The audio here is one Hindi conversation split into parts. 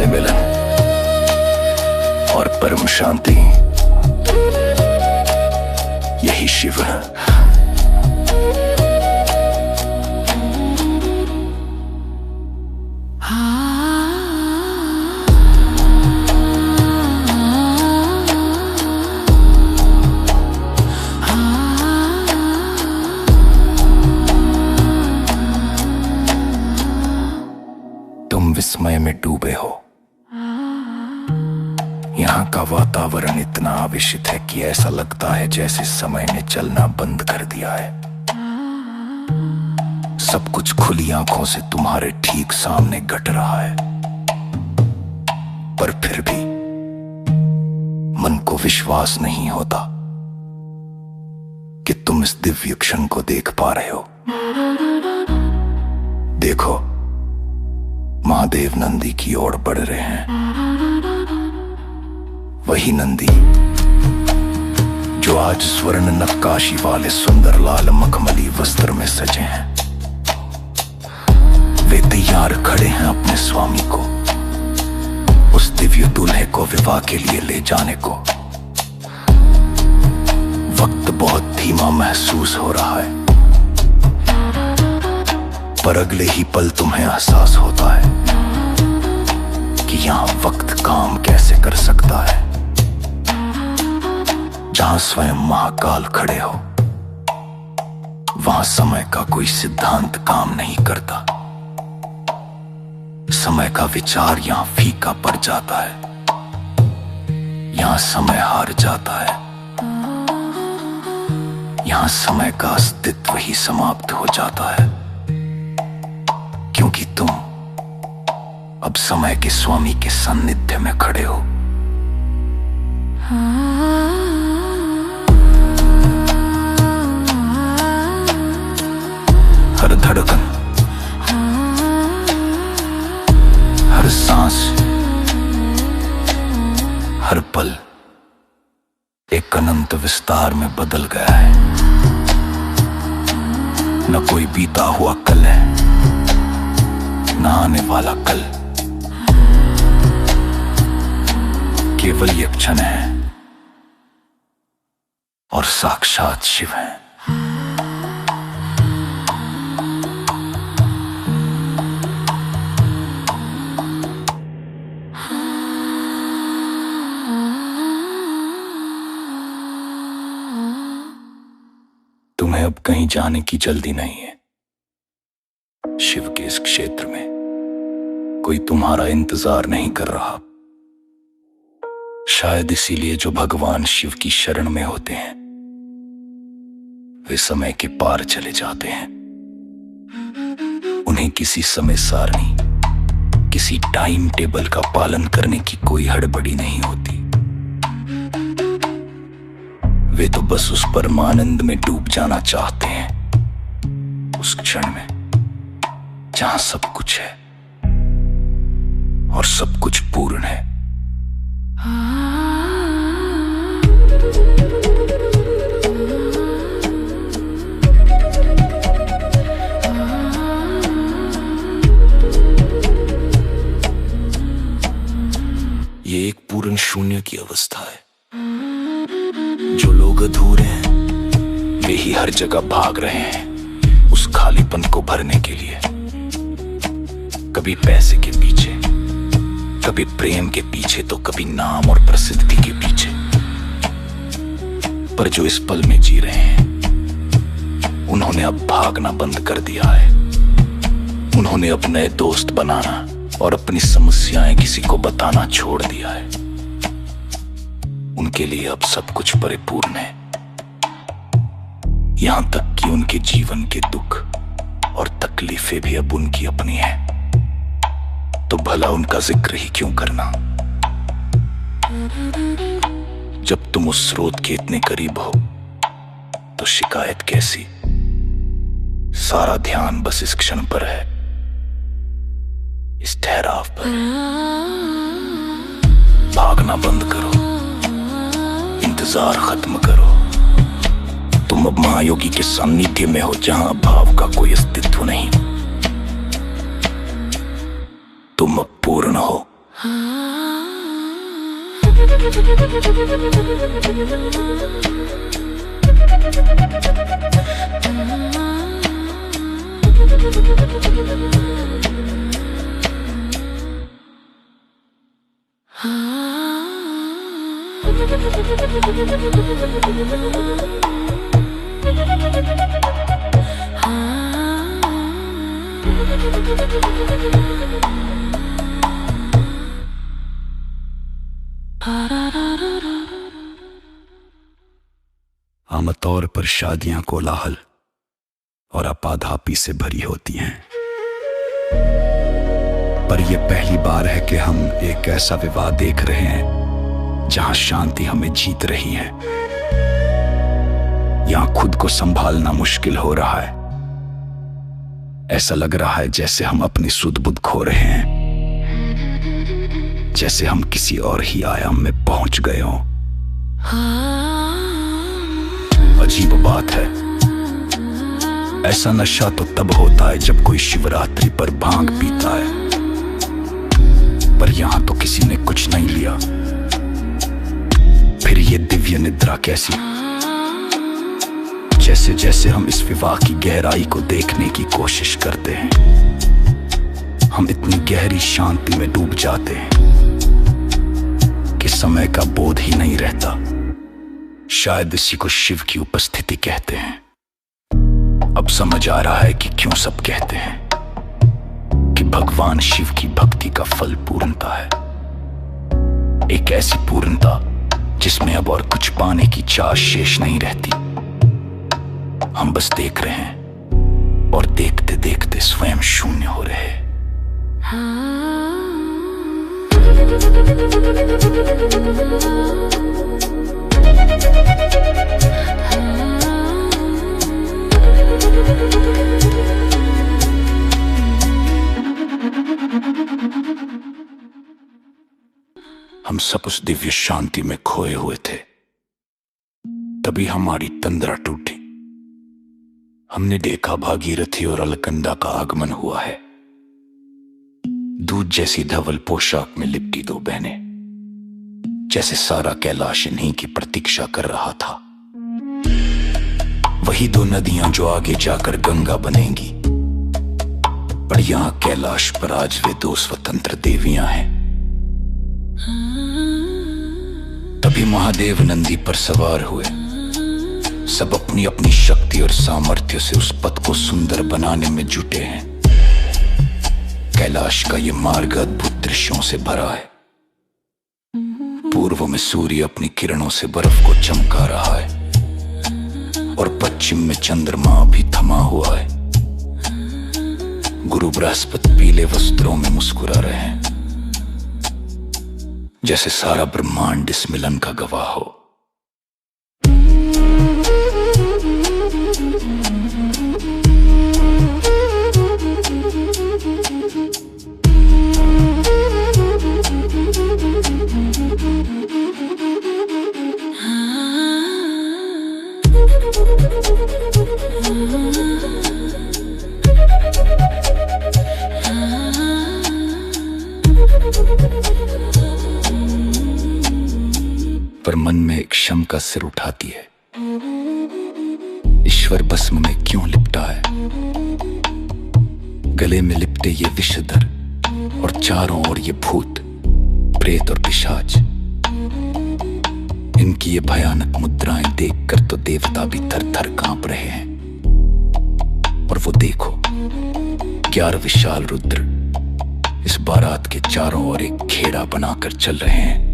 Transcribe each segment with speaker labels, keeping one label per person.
Speaker 1: से मिलन और परम शांति, यही शिव है। तुम विस्मय में डूबे हो। यहाँ का वातावरण इतना आवेशित है कि ऐसा लगता है जैसे समय ने चलना बंद कर दिया है। सब कुछ खुली आंखों से तुम्हारे ठीक सामने घट रहा है, पर फिर भी मन को विश्वास नहीं होता कि तुम इस दिव्य क्षण को देख पा रहे हो। देखो, महादेव नंदी की ओर बढ़ रहे हैं। वही नंदी जो आज स्वर्ण नक्काशी वाले सुंदर लाल मखमली वस्त्र में सजे हैं। वे तैयार खड़े हैं अपने स्वामी को, उस दिव्य दूल्हे को विवाह के लिए ले जाने को। वक्त बहुत धीमा महसूस हो रहा है, पर अगले ही पल तुम्हें एहसास होता है कि यहां वक्त काम कैसे कर सकता है। जहां स्वयं महाकाल खड़े हो, वहां समय का कोई सिद्धांत काम नहीं करता। समय का विचार यहां फीका पड़ जाता है, यहां समय हार जाता है, यहां समय का अस्तित्व ही समाप्त हो जाता है, क्योंकि तुम अब समय के स्वामी के सान्निध्य में खड़े हो। हर धड़कन, हर सांस, हर पल एक अनंत विस्तार में बदल गया है। न कोई बीता हुआ कल है, न आने वाला कल, केवल ये क्षण है और साक्षात शिव है। तुम्हें अब कहीं जाने की जल्दी नहीं है। शिव के इस क्षेत्र में कोई तुम्हारा इंतजार नहीं कर रहा। शायद इसीलिए जो भगवान शिव की शरण में होते हैं, वे समय के पार चले जाते हैं। उन्हें किसी समय सारणी, किसी टाइम टेबल का पालन करने की कोई हड़बड़ी नहीं होती। वे तो बस उस परमानंद में डूब जाना चाहते हैं, उस क्षण में जहां सब कुछ है और सब कुछ पूर्ण है। ये एक पूर्ण शून्य की अवस्था है। जो लोग अधूरे हैं, वे ही हर जगह भाग रहे हैं उस खालीपन को भरने के लिए। कभी पैसे के पीछे, कभी प्रेम के पीछे, तो कभी नाम और प्रसिद्धि के पीछे। पर जो इस पल में जी रहे हैं, उन्होंने अब भागना बंद कर दिया है। उन्होंने अब नए दोस्त बनाना और अपनी समस्याएं किसी को बताना छोड़ दिया है। उनके लिए अब सब कुछ परिपूर्ण है, यहां तक कि उनके जीवन के दुख और तकलीफें भी अब उनकी अपनी है। तो भला उनका जिक्र ही क्यों करना, जब तुम उस स्रोत के इतने करीब हो। तो शिकायत कैसी, सारा ध्यान बस इस क्षण पर है, इस ठहराव पर। भागना बंद करो, इंतजार खत्म करो। तुम अब महायोगी के सान्निध्य में हो, जहां भाव का कोई अस्तित्व नहीं। तुम अब पूर्ण हो। आमतौर पर शादियां कोलाहल और आपाधापी से भरी होती हैं, पर यह पहली बार है कि हम एक ऐसा विवाह देख रहे हैं जहां शांति हमें जीत रही है। यहां खुद को संभालना मुश्किल हो रहा है। ऐसा लग रहा है जैसे हम अपनी सुध बुध खो रहे हैं, जैसे हम किसी और ही आयाम में पहुंच गए हों। अजीब बात है, ऐसा नशा तो तब होता है जब कोई शिवरात्रि पर भांग पीता है, पर यहां तो किसी ने कुछ नहीं लिया। फिर ये दिव्य निद्रा कैसी? जैसे जैसे हम इस विवाह की गहराई को देखने की कोशिश करते हैं, हम इतनी गहरी शांति में डूब जाते हैं कि समय का बोध ही नहीं रहता। शायद इसी को शिव की उपस्थिति कहते हैं। अब समझ आ रहा है कि क्यों सब कहते हैं कि भगवान शिव की भक्ति का फल पूर्णता है। एक ऐसी पूर्णता जिसमें अब और कुछ पाने की चाह शेष नहीं रहती। हम बस देख रहे हैं और देखते देखते स्वयं शून्य हो रहे हैं। हम सब उस दिव्य शांति में खोए हुए थे। तभी हमारी तंद्रा टूटी। हमने देखा भागीरथी और अलकनंदा का आगमन हुआ है। दूध जैसी धवल पोशाक में लिपटी दो बहनें, जैसे सारा कैलाश इन्हीं की प्रतीक्षा कर रहा था। वही दो नदियां जो आगे जाकर गंगा बनेंगी, पर यहां कैलाश पर आज वे दो स्वतंत्र देवियां हैं। तभी महादेव नंदी पर सवार हुए। सब अपनी अपनी शक्ति और सामर्थ्य से उस पथ को सुंदर बनाने में जुटे हैं। कैलाश का ये मार्ग अद्भुत दृश्यों से भरा है। पूर्व में सूर्य अपनी किरणों से बर्फ को चमका रहा है और पश्चिम में चंद्रमा भी थमा हुआ है। गुरु बृहस्पति पीले वस्त्रों में मुस्कुरा रहे हैं, जैसे सारा ब्रह्मांड इस मिलन का गवाह हो। पर मन में एक शंका सिर उठाती है, ईश्वर भस्म में क्यों लिपटा है? गले में लिपटे ये विषधर और चारों ओर ये भूत प्रेत और पिशाच। इनकी ये भयानक मुद्राएं देखकर तो देवता भी थर थर कांप रहे हैं। और वो देखो, 11 विशाल रुद्र इस बारात के चारों ओर एक घेरा बनाकर चल रहे हैं।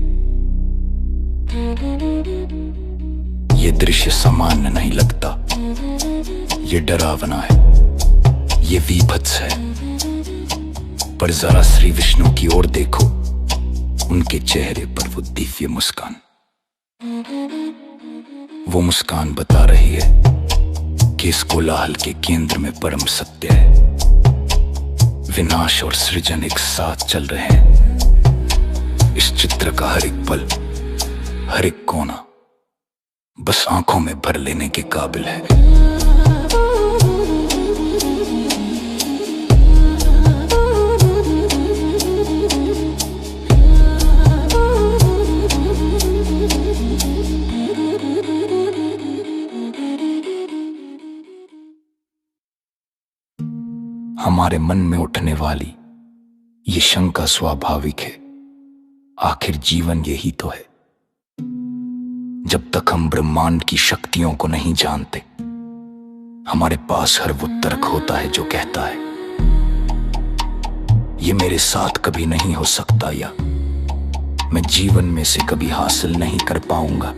Speaker 1: ये दृश्य सामान्य नहीं लगता, ये डरावना है, ये वीभत्स है। पर जरा श्री विष्णु की ओर देखो, उनके चेहरे पर वो दिव्य मुस्कान। वो मुस्कान बता रही है कि इस कोलाहल के केंद्र में परम सत्य है। विनाश और सृजन एक साथ चल रहे हैं। इस चित्र का हर एक पल, हर एक कोना बस आंखों में भर लेने के काबिल है। हमारे मन में उठने वाली ये शंका स्वाभाविक है। आखिर जीवन यही तो है। जब तक हम ब्रह्मांड की शक्तियों को नहीं जानते, हमारे पास हर वो तर्क होता है जो कहता है ये मेरे साथ कभी नहीं हो सकता, या मैं जीवन में से कभी हासिल नहीं कर पाऊंगा।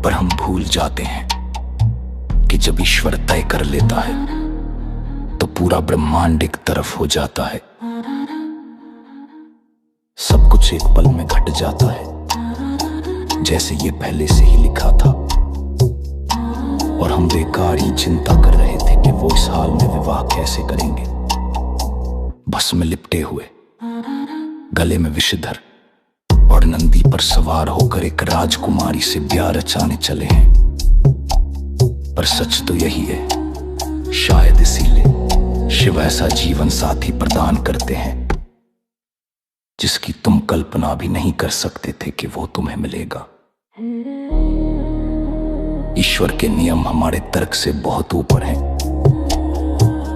Speaker 1: पर हम भूल जाते हैं कि जब ईश्वर तय कर लेता है तो पूरा ब्रह्मांड एक तरफ हो जाता है। सब कुछ एक पल में घट जाता है, जैसे ये पहले से ही लिखा था। और हम बेकार ही चिंता कर रहे थे कि वो इस हाल में विवाह कैसे करेंगे। बस में लिपटे हुए, गले में विषधर और नंदी पर सवार होकर एक राजकुमारी से ब्याह रचाने चले हैं। पर सच तो यही है, शायद इसीलिए शिव ऐसा जीवन साथी प्रदान करते हैं जिसकी तुम कल्पना भी नहीं कर सकते थे कि वो तुम्हें मिलेगा। ईश्वर के नियम हमारे तर्क से बहुत ऊपर हैं।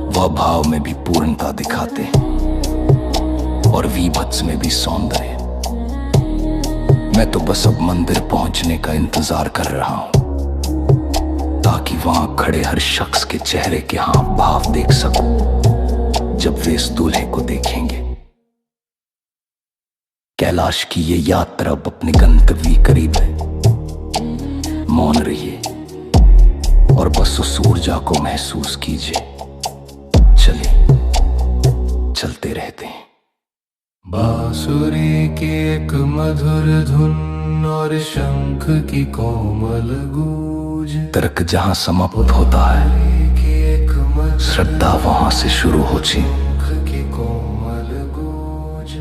Speaker 1: वह भाव में भी पूर्णता दिखाते हैं और वीभत्स में भी सौंदर्य। मैं तो बस अब मंदिर पहुंचने का इंतजार कर रहा हूं, ताकि वहां खड़े हर शख्स के चेहरे के हाव भाव देख सकूं जब वे इस दूल्हे को देखेंगे। कैलाश की ये यात्रा अब अपने गंतव्य करीब है। मौन रहिए और बस उस ऊर्जा को महसूस कीजिए। चलिए, चलते रहते हैं।
Speaker 2: बांसुरी की एक मधुर धुन और शंख की कोमल गूंज।
Speaker 1: तर्क जहां समाप्त होता है, श्रद्धा वहां से शुरू होती।
Speaker 2: शंख की कोमल गूंज।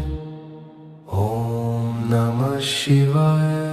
Speaker 2: ओम नमः शिवाय।